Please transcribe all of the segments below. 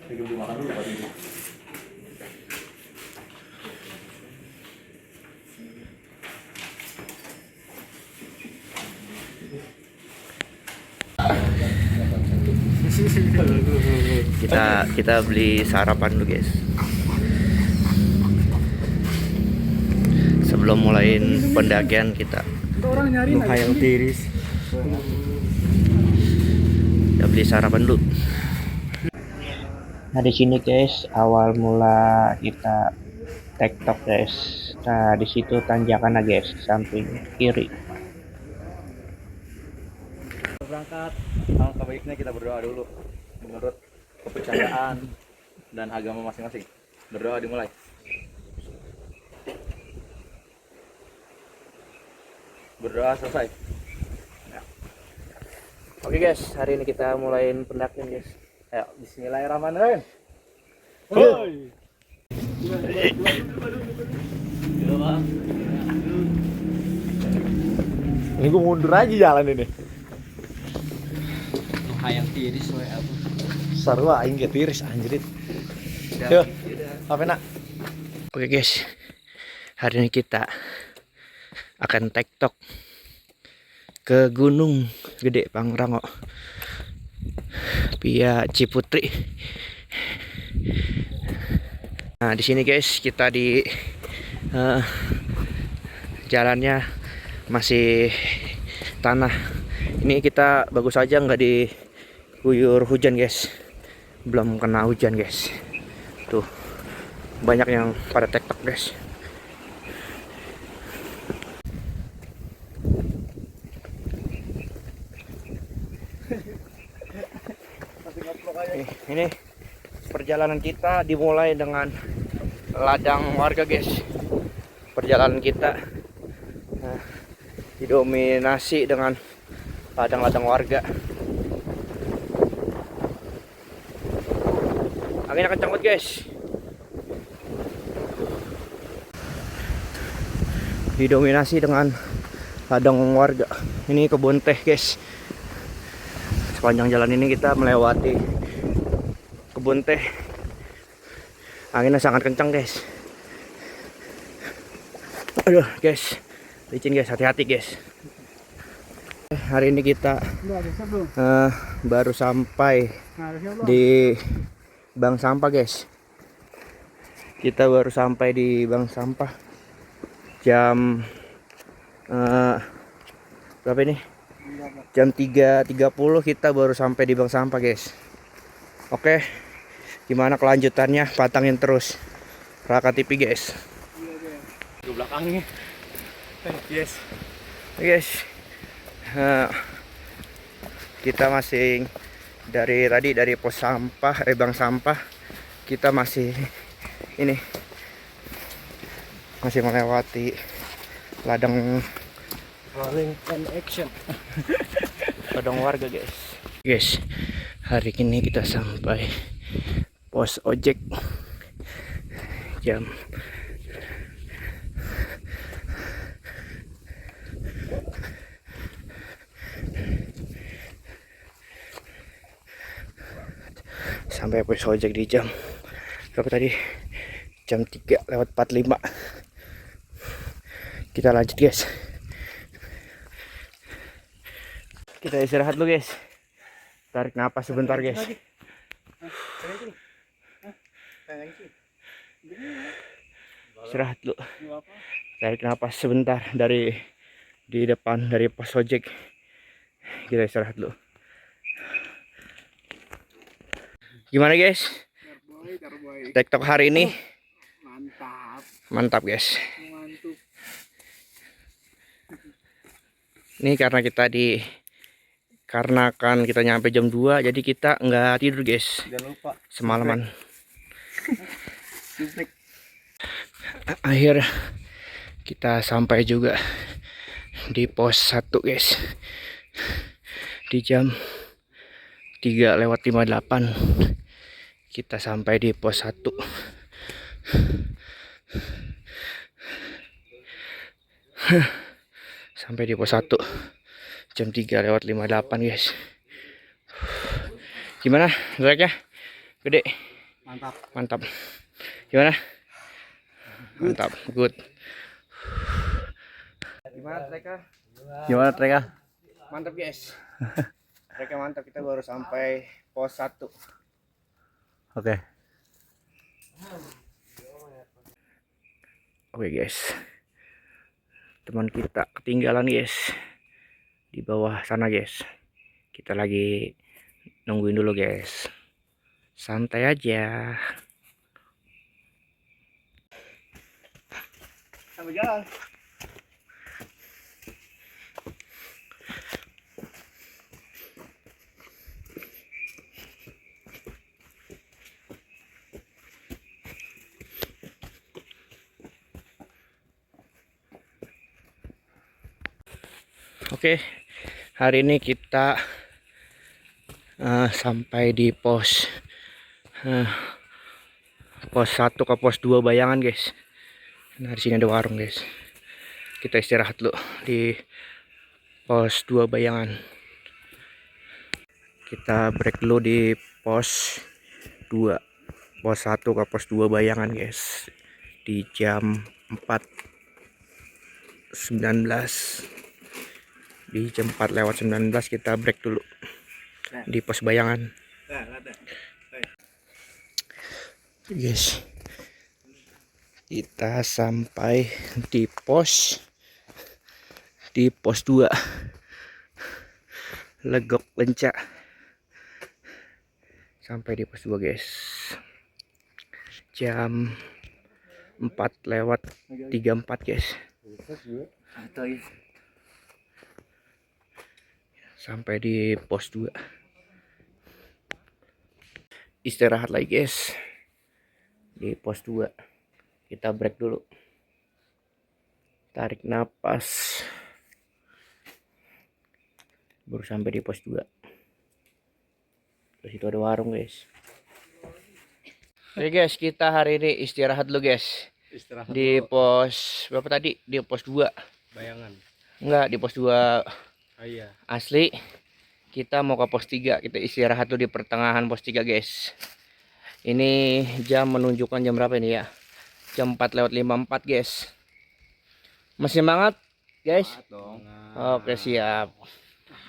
Kita beli sarapan dulu guys sebelum mulain pendakian. Kita Hayang tiris. kita beli sarapan dulu. Nah di sini guys awal mula kita tektok guys. Nah di situ tanjakan guys samping kiri. Berangkat, alangkah baiknya kita berdoa dulu menurut kepercayaan dan agama masing-masing. Berdoa dimulai. Berdoa selesai. Oke guys, hari ini kita mulain pendakian guys. Ayo, bismillahirrahmanirrahim. Hoi. Ini gue mundur aja jalan ini. Hayang tiris we apa. Seru aing ge tiris anjrit. Yo. Apa nak? Oke guys. Hari ini kita akan tektok ke Gunung Gede Pangrango via Ciputri. Nah, di sini guys kita di jalannya masih tanah. Ini kita bagus aja nggak diguyur hujan guys. Belum kena hujan guys. Tuh banyak yang pada tektok guys. Ini perjalanan kita dimulai dengan ladang warga guys. Perjalanan kita didominasi dengan ladang-ladang warga. Anginnya kencang banget guys. Didominasi dengan ladang warga. Ini kebun teh guys. Sepanjang jalan ini kita melewati kebun teh. Anginnya sangat kencang guys. Aduh guys, licin guys, hati-hati guys. Hari ini kita baru sampai di bank sampah guys. Kita baru sampai di bank sampah jam berapa ini? Jam 3.30 kita baru sampai di bank sampah guys. Oke, gimana kelanjutannya? Pantangin terus Raka TV guys. Di belakangnya. Yes. Guys, kita masih dari pos sampah, bank sampah. Kita masih masih melewati ladang Rolling and action. ladang warga guys. Guys, hari ini kita sampai pos ojek jam sampai pos ojek di jam berapa tadi? Jam 3:45. Kita lanjut guys. Kita istirahat dulu guys. Tarik napas sebentar guys. Istirahat dulu. Tarik napas sebentar di depan dari pos ojek. Kita istirahat dulu. Gimana guys? TikTok hari ini mantap guys. Ini karena kita nyampe jam 2 jadi kita nggak tidur guys. Jangan lupa semalaman. Akhir kita sampai juga di pos 1 guys. Di jam 3:58 kita sampai di pos 1. Sampai di pos 1 jam 3:58 guys. Gimana tracknya? Gede? Mantap. Mantap. Gimana? Mantap, good. Gimana treka? Gimana treka? Mantap guys. Treka mantap, kita baru sampai pos 1. Oke. Oke guys. Teman kita ketinggalan guys. Di bawah sana guys. Kita lagi nungguin dulu guys. Santai aja. Sampai jalan. Oke, hari ini kita sampai di pos 1 ke pos 2 Bayangan guys. Nah, di sini ada warung guys. Kita istirahat dulu di pos 2 Bayangan. Kita break dulu di pos 2. Pos 1 ke pos 2 Bayangan guys. Di jam 4.19. Di jam 4:19 kita break dulu di pos Bayangan. Guys, kita sampai di pos 2. Legok Lenca. Sampai di pos 2 guys. Jam 4:34 guys. Sampai di pos 2. Istirahat lagi guys. Di pos 2. Kita break dulu. Tarik napas. Baru sampai di pos 2. Terus itu ada warung guys. Oke guys, kita hari ini istirahat dulu guys. Istirahat Di dulu. pos berapa tadi? Di pos 2. Bayangan. Enggak, di pos 2 Iya. asli. Kita mau ke pos 3. Kita istirahat dulu di pertengahan pos 3 guys. Ini jam menunjukkan jam berapa ini ya? Jam 4:54 guys. Masih semangat guys? Dong. Oke siap.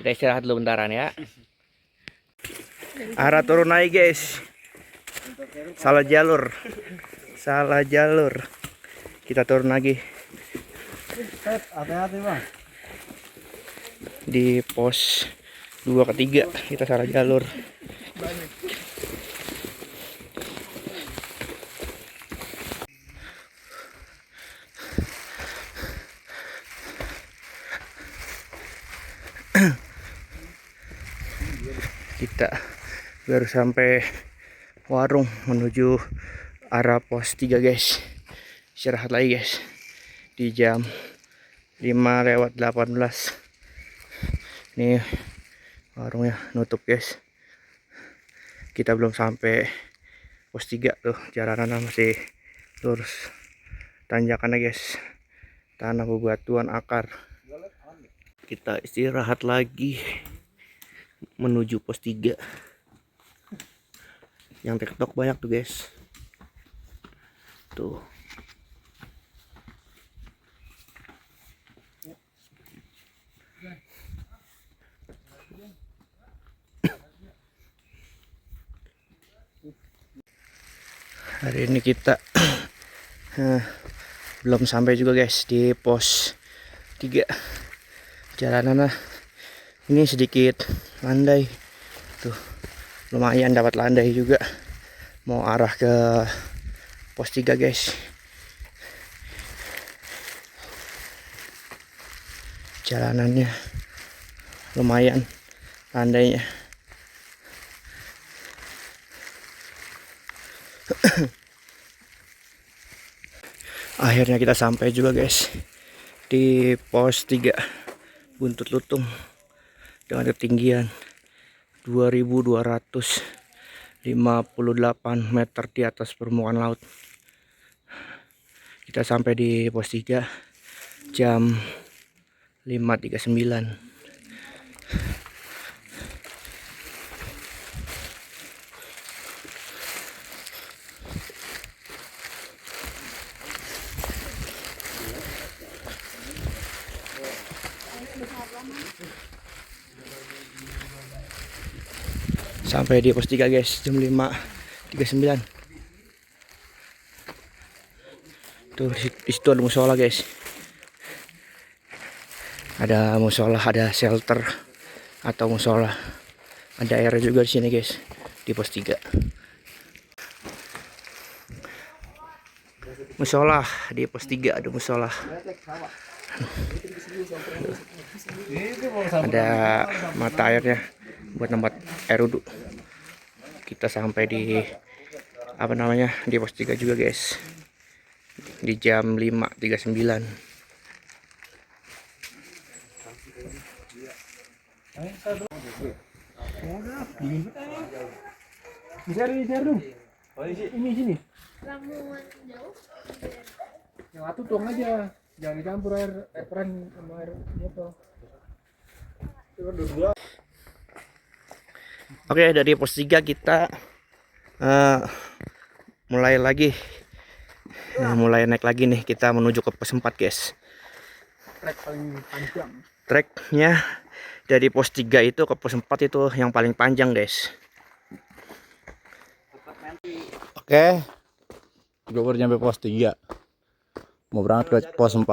Kita istirahat dulu bentaran ya. Arah turun naik guys. Salah jalur. Salah jalur. Kita turun lagi. Hati-hati bang. Di pos 2 ke 3 kita salah jalur. Kita baru sampai warung menuju arah pos 3 guys. Istirahat lagi guys. Di jam 5:18. Ini warungnya nutup guys. Kita belum sampai pos 3 tuh. Jalanan masih lurus. Tanjakannya guys. Tanah bebatuan akar. Kita istirahat lagi menuju pos 3. Yang TikTok banyak tuh guys. Tuh. Hari ini kita belum sampai juga guys di pos 3. Jalanan ini sedikit landai. Tuh. Lumayan dapat landai juga. Mau arah ke pos 3 guys. Jalanannya lumayan landainya. Akhirnya kita sampai juga guys di pos 3 Buntut Lutung dengan ketinggian 2258 meter di atas permukaan laut. Kita sampai di pos 3 jam 5:39. Sampai di pos 3 guys, jam 5.39. Tuh di situ ada musola guys. Ada musola, ada shelter atau musola. Ada air juga di sini guys, di pos 3. Musola di pos 3 ada musola. Ada mata airnya buat tempat air wudhu. Kita sampai di di pos 3 juga guys. Di jam 5.39. Share dong. Ini sini. Ramuan jauh. Yang satu tuang aja. Jangan dicampur air keran sama air botol. Oke, dari pos 3 kita mulai lagi. Mulai naik lagi nih, kita menuju ke pos 4 guys. Trek paling panjang. Treknya dari pos 3 itu ke pos 4 itu yang paling panjang guys. Oke. Gue baru nyampe pos 3. Mau berangkat ke pos 4.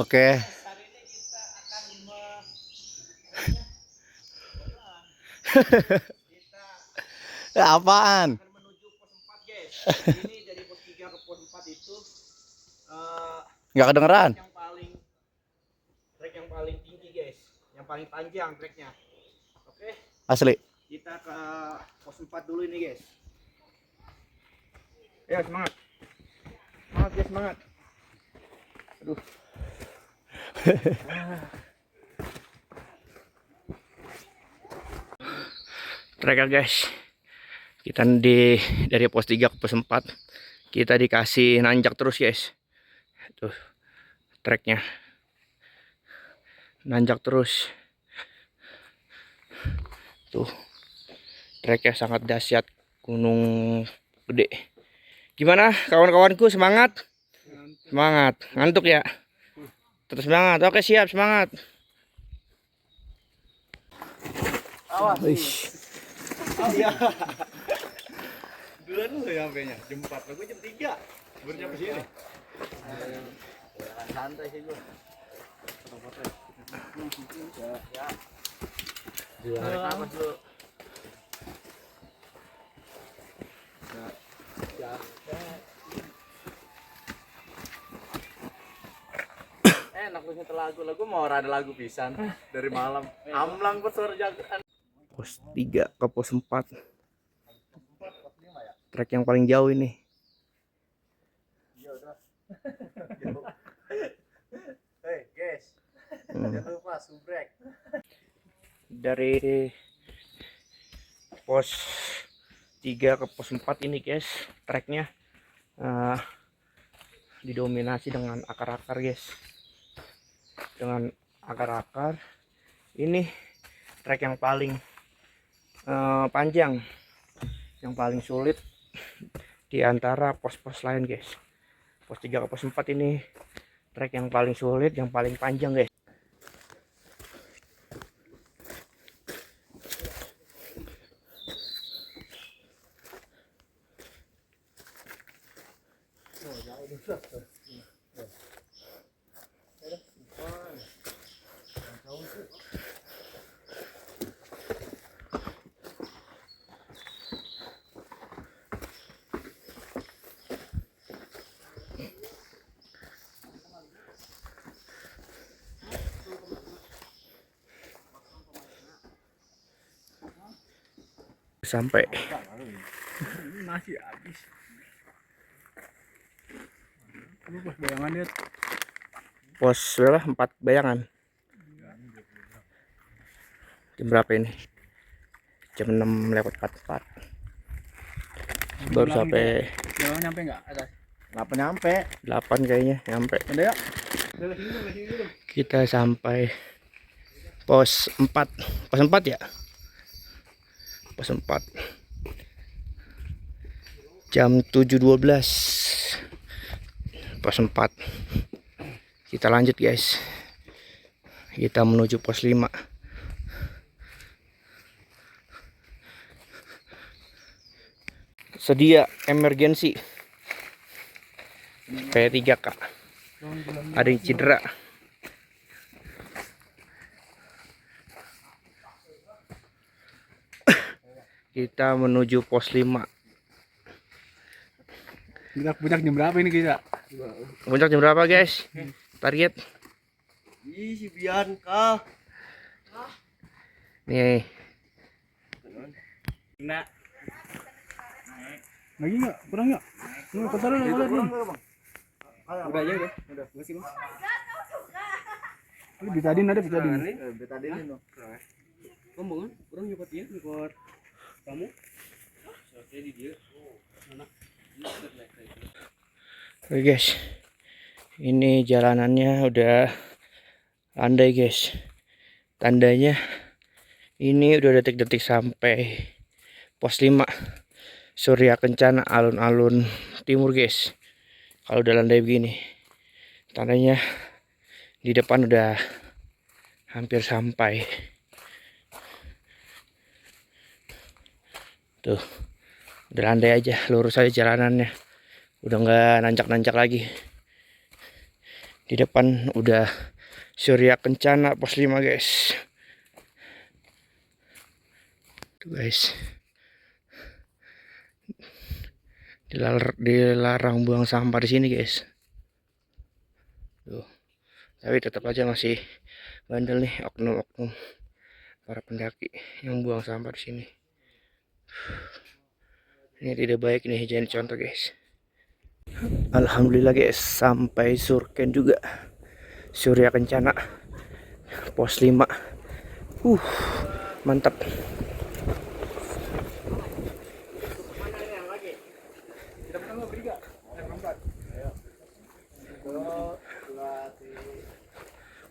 Oke. Apaan? Menuju pos 4 guys. Ini dari pos 3 ke pos 4 itu Nggak kedengeran. trek yang paling tinggi guys, yang paling panjang treknya. Oke, Asli. kita ke pos 4 dulu ini guys. Ya semangat, semangat guys, semangat. Aduh. Trek guys, kita dari pos 3 ke pos 4 kita dikasih nanjak terus guys. Tuh treknya nanjak terus. Tuh treknya sangat dahsyat, gunung gede. Gimana kawan-kawanku, semangat? Semangat, ngantuk ya? Tetap semangat. Oke, siap, semangat. Awas. Oh iya. Duluan lu nyampe nya jam 4, gue jam 3 baru nyampe sini. Santai sih gue. Tarik nafas dulu. Enak lu nyetel lagu mau ada lagu pisan dari malam. Amlang pun suara jagaan. Pos 3 ke pos 4. Trek yang paling jauh ini. Hei guys, jangan lupa subrek. Dari pos 3 ke pos 4 ini guys, treknya didominasi dengan akar-akar guys. Dengan akar-akar ini trek yang paling panjang, yang paling sulit di antara pos-pos lain guys. Pos 3 ke pos 4 ini trek yang paling sulit, yang paling panjang guys. Sampai Masih habis. Lu pas bayangan lihat. pos berapa? 4 bayangan. Jam berapa ini? Jam 6:44. Baru sampai Jangan nyampe enggak atas. Kenapa nyampe? 8 kayaknya nyampe. Ada ya? Kita sampai pos 4. Pos 4 ya? Pos 4. Jam 7.12. Pos 4. Kita lanjut guys. Kita menuju pos 5. Sedia emergensi P3K. Ada yang cedera. Kita menuju pos 5. Kita puncak jam berapa ini kita? Puncak jam berapa guys? Target. Ih, si Bianca. Nih. Lagi nggak? Kurang nggak? Nggak kotor lu lihat nih. Udah aja udah. Udah. Masih Bang. Ini betadin ada betadin. Betadin no. Ngomong kan? Kurang nyokot ya, nyokot. Kamu? Oke di dia. Oke guys. Ini jalanannya udah landai guys. Tandanya ini udah detik-detik sampai pos 5 Surya Kencana alun-alun timur guys. Kalau udah landai begini tandanya di depan udah hampir sampai. Tuh udah landai aja, lurus aja jalanannya, udah nggak nanjak-nanjak lagi. Di depan udah Surya Kencana pos 5 guys. Tuh guys, dilarang buang sampah di sini guys. Tuh, tapi tetap aja masih bandel nih oknum-oknum para pendaki yang buang sampah di sini. Ini tidak baik nih, jangan contoh guys. Alhamdulillah guys, sampai Surken juga. Surya Kencana pos 5. Mantap.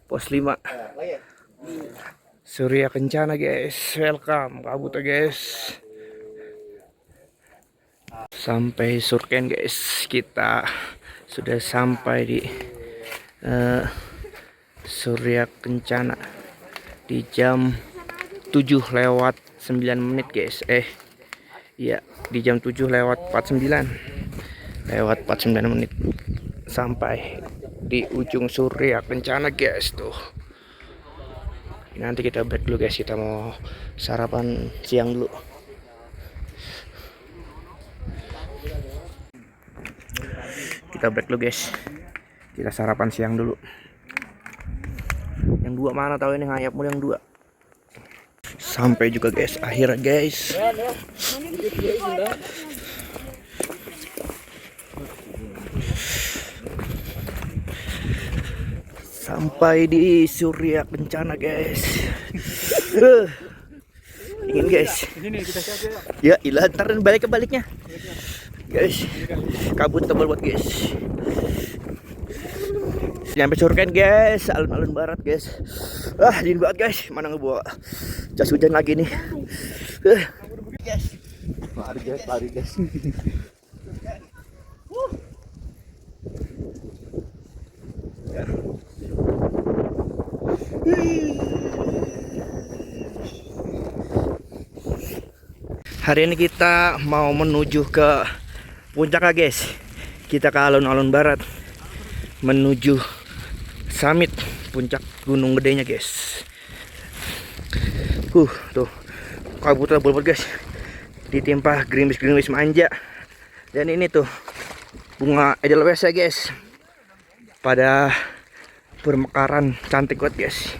Pos 5 Surya Kencana guys, welcome kabut guys. Sampai Surken guys, kita sudah sampai di Surya Kencana di jam 7:09 guys. Iya, di jam 7:49 sampai di ujung Surya Kencana guys tuh. Nanti kita break dulu guys, kita mau sarapan siang dulu. Kita break dulu guys, kita sarapan siang dulu. Yang dua mana tahu ini, ngayap mulu yang dua. Sampai juga guys, akhirnya guys. Sampai di Surya Kencana guys. Ingin guys. Ya ilah, ntar balik ke baliknya. Guys, kabut tebal buat guys. Nyampe Surken guys, alun-alun barat guys. Dingin banget guys, mana ngebawa jas hujan lagi nih. Guys, lari guys. Hari ini kita mau menuju ke puncak guys. Kita ke alun-alun barat menuju summit puncak gunung gedenya guys. Tuh kabut tebal guys, ditimpa gerimis-gerimis manja. Dan ini tuh bunga edelweiss ya guys, pada bermekaran cantik banget guys.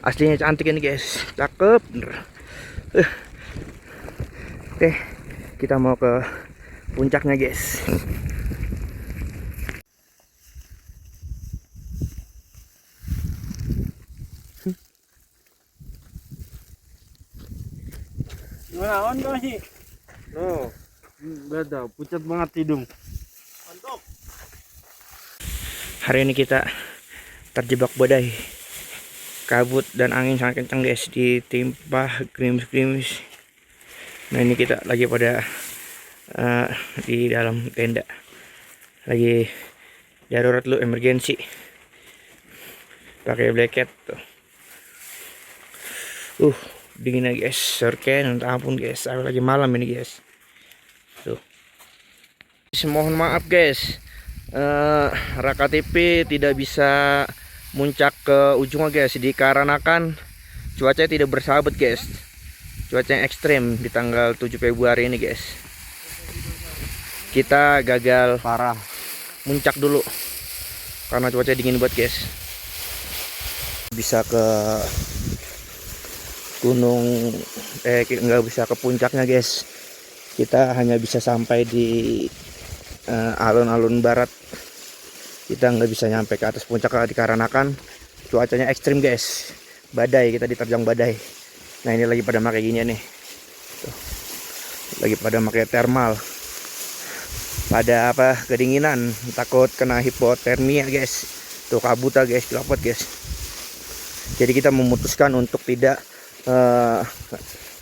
Aslinya cantik ini guys, cakep bener. Oke, kita mau ke puncaknya guys. Gimana on kau sih? Oh, beda, pucat banget hidung. Mantap. Hari ini kita terjebak badai, kabut dan angin sangat kencang guys, ditimpa gerimis-gerimis. Nah ini kita lagi pada di dalam tenda, lagi darurat lu, emergensi, pakai blanket tuh. Dinginnya guys, surken, minta ampun guys, lagi malam ini guys. Tuh. Mohon maaf guys, Raka TV tidak bisa muncak ke ujungnya guys, dikarenakan cuaca tidak bersahabat guys. Cuaca yang ekstrim di tanggal 7 Februari ini guys. Kita gagal Parah. muncak dulu karena cuaca dingin banget guys. Bisa ke gunung, nggak bisa ke puncaknya guys. Kita hanya bisa sampai di alun-alun barat. Kita nggak bisa nyampe ke atas puncak dikarenakan cuacanya ekstrim guys. Badai, kita diterjang badai. Nah ini lagi pada pakai gini nih. Tuh. Lagi pada pakai thermal. Pada apa, kedinginan, takut kena hipotermia guys. Tuh kabut guys, kelapot guys. Jadi kita memutuskan untuk tidak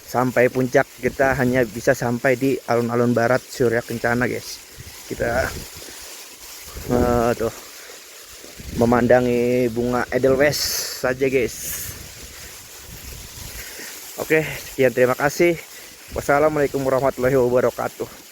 sampai puncak. Kita hanya bisa sampai di alun-alun barat Surya Kencana guys. Kita tuh memandangi bunga Edelweiss saja guys. Oke, sekian, terima kasih. Wassalamualaikum warahmatullahi wabarakatuh.